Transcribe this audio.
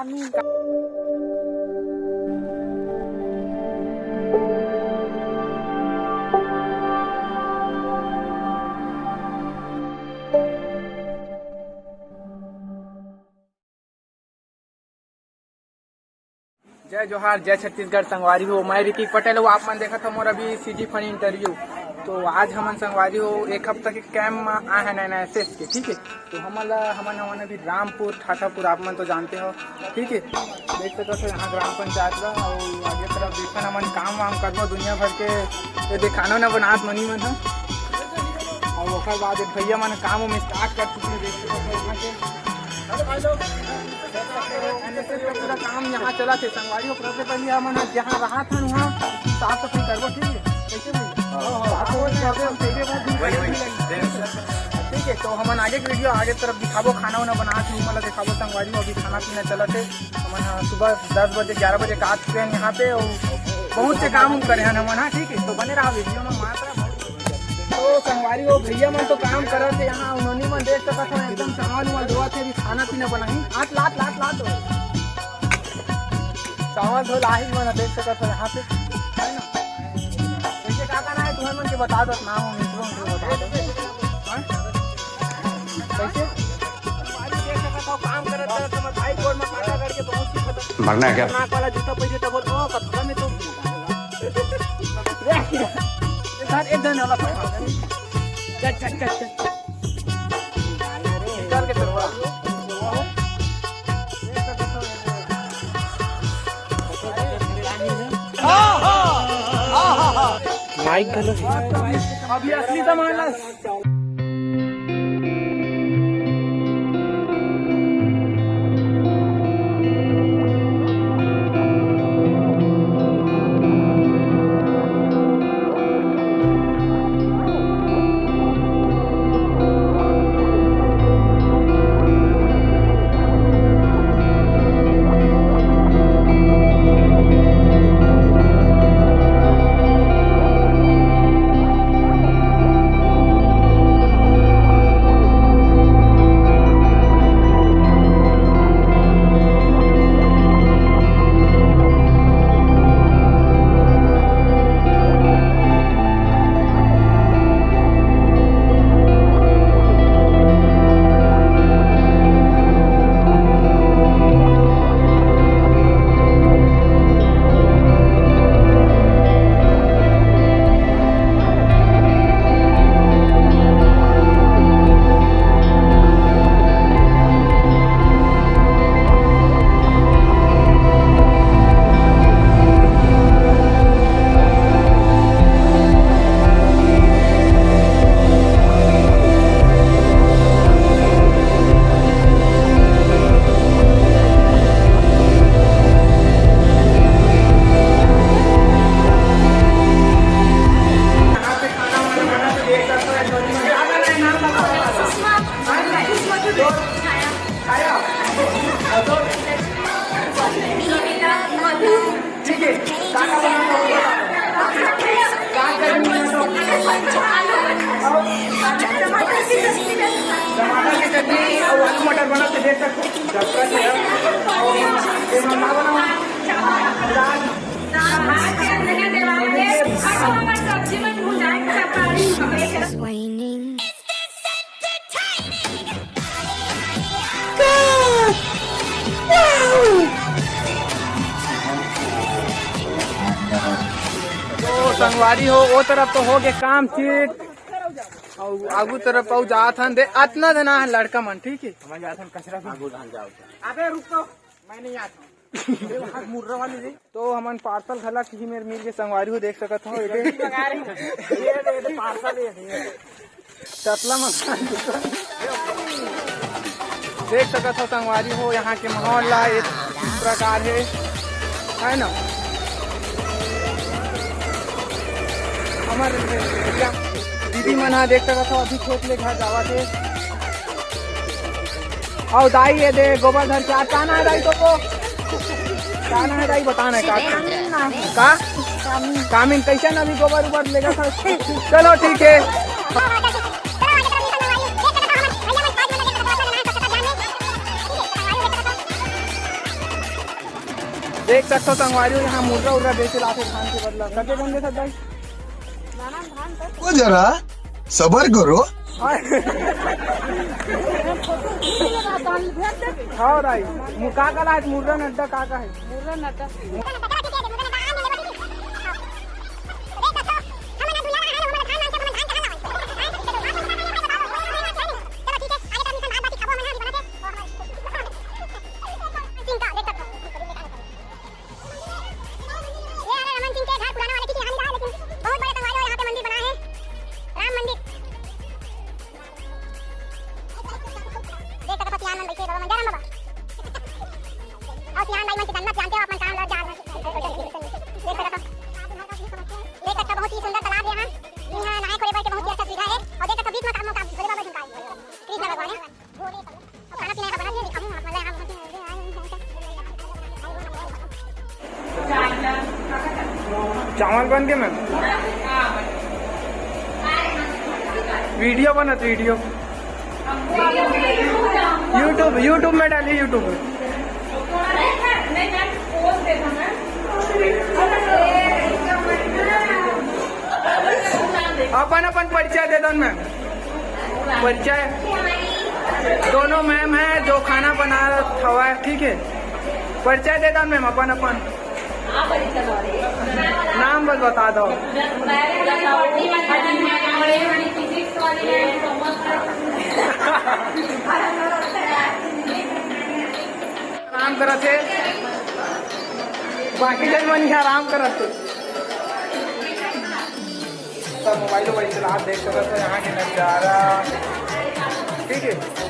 कामी जय जोहार, जय छत्तीसगढ़। संगवारी हो, मैं ऋतिक पटेल हूँ। आप मन देखा था मोर अभी सीजी फनी इंटरव्यू। तो आज हमन संगवारी हो एक हफ्ता के कैंप में आए हैं नया एसएस के, ठीक है। तो हमन अभी रामपुर ठाठापुर, आप मन तो जानते हो, ठीक है। देख सकते हो यहाँ ग्राम पंचायत का और आगे तरफ देखा हमन काम वाम करना दुनिया भर के दिखाना न बनात मनी मन है। और ओकर बाद भैया मन काम में स्टार्ट कर चुके हैं। देख सकते हो यहाँ के पूरा काम यहाँ चला थे संगवारी हो। सबसे पहले हमन जहाँ रहा था वहाँ साफ सफाई करबो, ठीक है। कैसे ठीक है। तो हमन आगे के वीडियो आगे तरफ दिखाबो, खाना वाना बना के मतलब दिखाबो। संगवारी हो अभी खाना पीना चला थे। हमन सुबह 10 बजे 11 बजे का आ चुके हैं यहाँ पे और बहुत से काम करे हैं हमन। हाँ ठीक है, तो बने रहा वीडियो में मात्रा। तो संगवारी हो भैया मन तो काम कर रहे थे यहाँ, उन्होंने मन देख सकता था एकदम चावल उवल धोआ थे, खाना पीना बनाई। लाट लाट लाट लाट चावल धो लाही मन देख सकता था यहाँ पे, है ना। कैसे क्या करना है तुम्हें मन के बता दो, नाम मित्रों को बता दो कैसे देख सकता था काम कर रहे थे। मैं भाई गोल में काटा करके बहुत ही खतरनाक मरना है क्या वाला जूता पहले तो बोल ओ कपड़ा में तो एक दिन वाला चल चल चल चल निकाल के चलवा माइक अभी असली जमाना। मटर बना के देख सकते तो संगवारी हो वो तरफ तो हो गए काम ठीक और आगू तरफ पहुँच जात हन। दे इतना देना है लड़का मन, ठीक है। हमारे जात हन कचरा आगू धान जाओ। अबे रुको, मैं नहीं आता मुर्रा वाली दे। तो हमन पार्सल खला की मेरे मिल के संगवारी हो देख सकत हो। ये पार्सल चतला मकान देख सकत हो संगवारी हो। यहाँ के माहौल ला इस प्रकार है ना। हमारे दीदी मना देख सकता था अभी खेत ले घर जावा थे। और दाई ये दे गोबर धर क्या काना है दाई तो को काना है दाई बताना है का कामिन कैसे ना अभी गोबर उबर लेगा था। चलो ठीक है। देख सकते हो संगवारी हो यहाँ मुर्गा उर्गा बेचे लाते धान के बदला कटे बंदे सब भाई वो जरा सबर करो। हाँ राई का लाज मुर्गा नड्डा का है मुर्रा नटा चावल बन के मैम वीडियो बनत वीडियो यूट्यूब में डालिए यूट्यूब में अपन अपन परिचय दे दो मैम परिचय दोनों मैम है जो खाना बना हुआ है ठीक है परिचय दे दो मैम अपन अपन नाम बस बता दो आराम करते बाकी जन मन आराम करते सब मोबाइल चला देख सकते यहाँ के नजारा ठीक है।